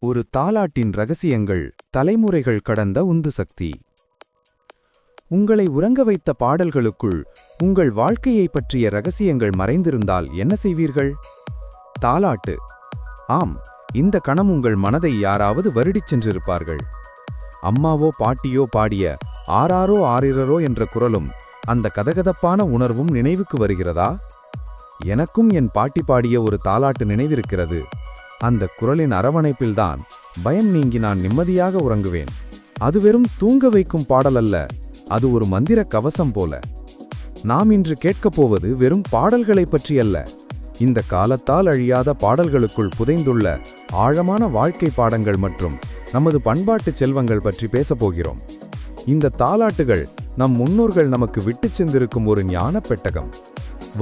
ஒரு தாலாட்டின் ரகசியங்கள் தலைமுறைகள் கடந்த உந்து சக்தி. உங்களை உறங்க வைத்த பாடல்களுக்குள் உங்கள் வாழ்க்கையை பற்றிய ரகசியங்கள் மறைந்திருந்தால் என்ன செய்வீர்கள்? தாலாட்டு. ஆம், இந்த கணம் உங்கள் மனதை யாராவது வருடிச் சென்றிருப்பார்கள். அம்மாவோ பாட்டியோ பாடிய ஆராரோ ஆரிரரோ என்ற குரலும் அந்த கதகதப்பான உணர்வும் நினைவுக்கு வருகிறதா? எனக்கும் என் பாட்டி பாடிய ஒரு தாலாட்டு நினைவிருக்கிறது. அந்த குரலின் அரவணைப்பில்தான் பயம் நீங்கி நான் நிம்மதியாக உறங்குவேன். அது வெறும் தூங்க வைக்கும் பாடல் அல்ல, அது ஒரு மந்திர கவசம் போல. நாம் இன்று கேட்கப் போவது வெறும் பாடல்களை பற்றியல்ல, இந்த காலத்தால் அழியாத பாடல்களுக்குள் புதைந்துள்ள ஆழமான வாழ்க்கை பாடங்கள் மற்றும் நமது பண்பாட்டு செல்வங்கள் பற்றி பேசப்போகிறோம். இந்த தாலாட்டுகள் நம் முன்னோர்கள் நமக்கு விட்டுச் சென்றிருக்கும் ஒரு ஞான பெட்டகம்.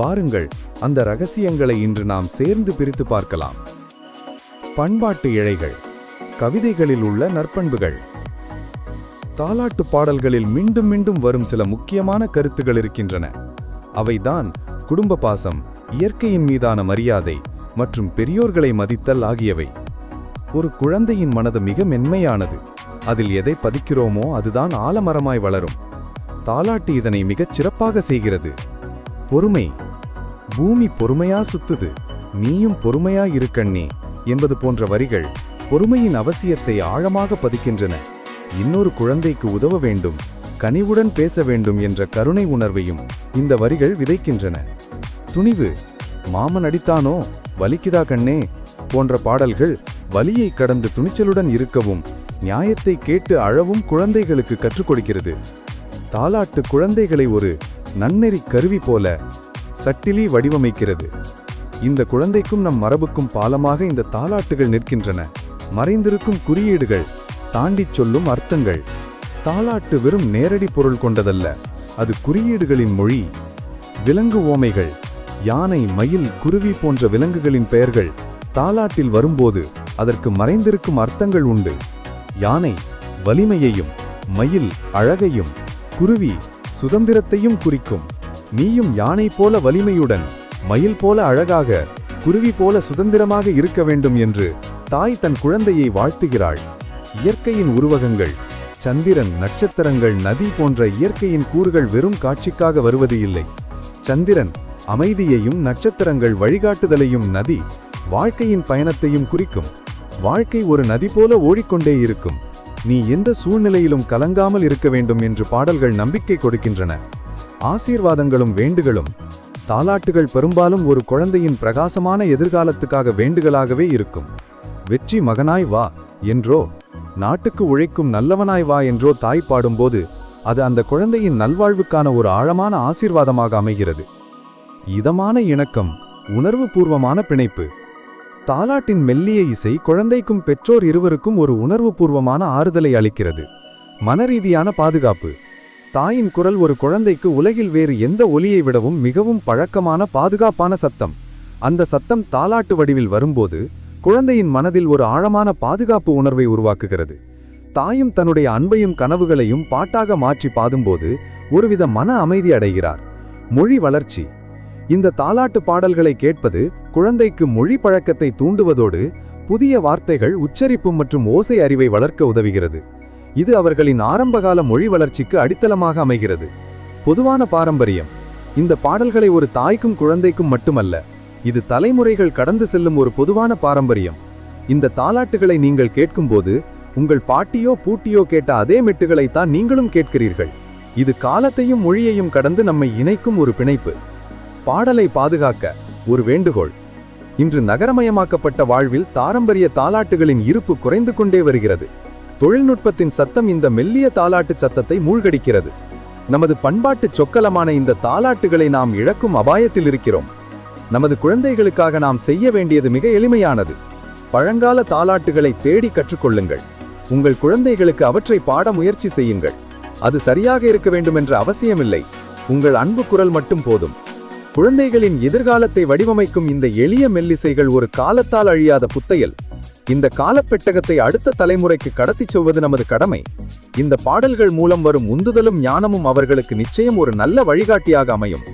வாருங்கள், அந்த ரகசியங்களை இன்று நாம் சேர்ந்து பிரித்து பார்க்கலாம். பண்பாட்டு இழைகள். கவிதைகளில் உள்ள நற்பண்புகள். தாலாட்டு பாடல்களில் மீண்டும் மீண்டும் வரும் சில முக்கியமான கருத்துகள் இருக்கின்றன. அவைதான் குடும்ப பாசம், இயற்கையின் மீதான மரியாதை மற்றும் பெரியோர்களை மதித்தல் ஆகியவை. ஒரு குழந்தையின் மனது மிக மென்மையானது. அதில் எதை பதிக்கிறோமோ அதுதான் ஆலமரமாய் வளரும். தாலாட்டு இதனை மிகச் சிறப்பாக செய்கிறது. பொறுமை. பூமி பொறுமையா சுத்துது, நீயும் பொறுமையா இருக்கண்ணே என்பது போன்ற வரிகள் பொறுமையின் அவசியத்தை ஆழமாக பதிக்கின்றன. இன்னொரு குழந்தைக்கு உதவ வேண்டும், கனிவுடன் பேச வேண்டும் என்ற கருணை உணர்வையும் இந்த வரிகள் விதைக்கின்றன. துணிவு. மாமன் அடித்தானோ, வலிக்குதா கண்ணே போன்ற பாடல்கள் வலியை கடந்து துணிச்சலுடன் இருக்கவும் நியாயத்தை கேட்டு அழவும் குழந்தைகளுக்கு கற்றுக் கொடுக்கிறது. தாலாட்டு குழந்தைகளை ஒரு நன்னெறி கருவி போல சட்டிலி வடிவமைக்கிறது. இந்த குழந்தைக்கும் நம் மரபுக்கும் பாலமாக இந்த தாலாட்டுகள் நிற்கின்றன. மறைந்திருக்கும் குறியீடுகள், தாண்டிச் சொல்லும் அர்த்தங்கள். தாலாட்டு வெறும் நேரடி பொருள் கொண்டதல்ல, அது குறியீடுகளின் மொழி. விலங்கு ஓமைகள். யானை, மயில், குருவி போன்ற விலங்குகளின் பெயர்கள் தாலாட்டில் வரும்போது அதற்கு மறைந்திருக்கும் அர்த்தங்கள் உண்டு. யானை வலிமையையும், மயில் அழகையும், குருவி சுதந்திரத்தையும் குறிக்கும். நீயும் யானை போல வலிமையுடன், மயில் போல அழகாக, குருவி போல சுதந்திரமாக இருக்க வேண்டும் என்று தாய் தன் குழந்தையை வாழ்த்துகிறாள். இயற்கையின் உருவகங்கள். சந்திரன், நட்சத்திரங்கள், நதி போன்ற இயற்கையின் கூறுகள் வெறும் காட்சிக்காக வருவது இல்லை. சந்திரன் அமைதியையும், நட்சத்திரங்கள் வழிகாட்டுதலையும், நதி வாழ்க்கையின் பயணத்தையும் குறிக்கும். வாழ்க்கை ஒரு நதி போல ஓடிக்கொண்டே இருக்கும், நீ எந்த சூழ்நிலையிலும் கலங்காமல் இருக்க வேண்டும் என்று பாடல்கள் நம்பிக்கை கொடுக்கின்றன. ஆசீர்வாதங்களும் வேண்டுகளும். தாலாட்டுகள் பெரும்பாலும் ஒரு குழந்தையின் பிரகாசமான எதிர்காலத்துக்காக வேண்டுகளாகவே இருக்கும். வெற்றி மகனாய் வா என்றோ, நாட்டுக்கு உழைக்கும் நல்லவனாய் வா என்றோ தாய் பாடும்போது அது அந்த குழந்தையின் நல்வாழ்வுக்கான ஒரு ஆழமான ஆசீர்வாதமாக அமைகிறது. இதமான இணக்கம். உணர்வு பூர்வமான பிணைப்பு. தாலாட்டின் மெல்லிய இசை குழந்தைக்கும் பெற்றோர் இருவருக்கும் ஒரு உணர்வு பூர்வமான ஆறுதலை அளிக்கிறது. மனரீதியான பாதுகாப்பு. தாயின் குரல் ஒரு குழந்தைக்கு உலகில் வேறு எந்த ஒலியை விடவும் மிகவும் பழக்கமான பாதுகாப்பான சத்தம். அந்த சத்தம் தாலாட்டு வடிவில் வரும்போது குழந்தையின் மனதில் ஒரு ஆழமான பாதுகாப்பு உணர்வை உருவாக்குகிறது. தாயும் தன்னுடைய அன்பையும் கனவுகளையும் பாட்டாக மாற்றி பாடும்போது ஒருவித மன அமைதி அடைகிறார். மொழி வளர்ச்சி. இந்த தாலாட்டு பாடல்களை கேட்பது குழந்தைக்கு மொழி பழக்கத்தை தூண்டுவதோடு புதிய வார்த்தைகள், உச்சரிப்பு மற்றும் ஓசை அறிவை வளர்க்க உதவுகிறது. இது அவர்களின் ஆரம்பகால மொழி வளர்ச்சிக்கு அடித்தளமாக அமைகிறது. பொதுவான பாரம்பரியம். இந்த பாடல்களை ஒரு தாய்க்கும் குழந்தைக்கும் மட்டுமல்ல, இது தலைமுறைகள் கடந்து செல்லும் ஒரு பொதுவான பாரம்பரியம். இந்த தாலாட்டுகளை நீங்கள் கேட்கும்போது உங்கள் பாட்டியோ பூட்டியோ கேட்ட அதே மெட்டுகளைத்தான் நீங்களும் கேட்கிறீர்கள். இது காலத்தையும் மொழியையும் கடந்து நம்மை இணைக்கும் ஒரு பிணைப்பு. பாடலை பாதுகாக்க ஒரு வேண்டுகோள். இன்று நகரமயமாக்கப்பட்ட வாழ்வில் பாரம்பரிய தாலாட்டுகளின் இருப்பு குறைந்து கொண்டே வருகிறது. தொழில்நுட்பத்தின் சத்தம் இந்த மெல்லிய தாலாட்டு சத்தத்தை மூழ்கடிக்கிறது. நமது பண்பாட்டு சொக்கலமான இந்த தாலாட்டுகளை நாம் இழக்கும் அபாயத்தில் இருக்கிறோம். நமது குழந்தைகளுக்காக நாம் செய்ய வேண்டியது மிக எளிமையானது. பழங்கால தாலாட்டுகளை தேடி கற்றுக்கொள்ளுங்கள். உங்கள் குழந்தைகளுக்கு அவற்றை பாட முயற்சி செய்யுங்கள். அது சரியாக இருக்க வேண்டுமென்ற அவசியமில்லை, உங்கள் அன்பு குரல் மட்டும் போதும். குழந்தைகளின் எதிர்காலத்தை வடிவமைக்கும் இந்த எளிய மெல்லிசைகள் ஒரு காலத்தால் அழியாத புத்தையல். இந்த காலப்பெட்டகத்தை அடுத்த தலைமுறைக்கு கடத்திச் செல்வது நமது கடமை. இந்த பாடல்கள் மூலம் வரும் உந்துதலும் ஞானமும் அவர்களுக்கு நிச்சயம் ஒரு நல்ல வழிகாட்டியாக அமையும்.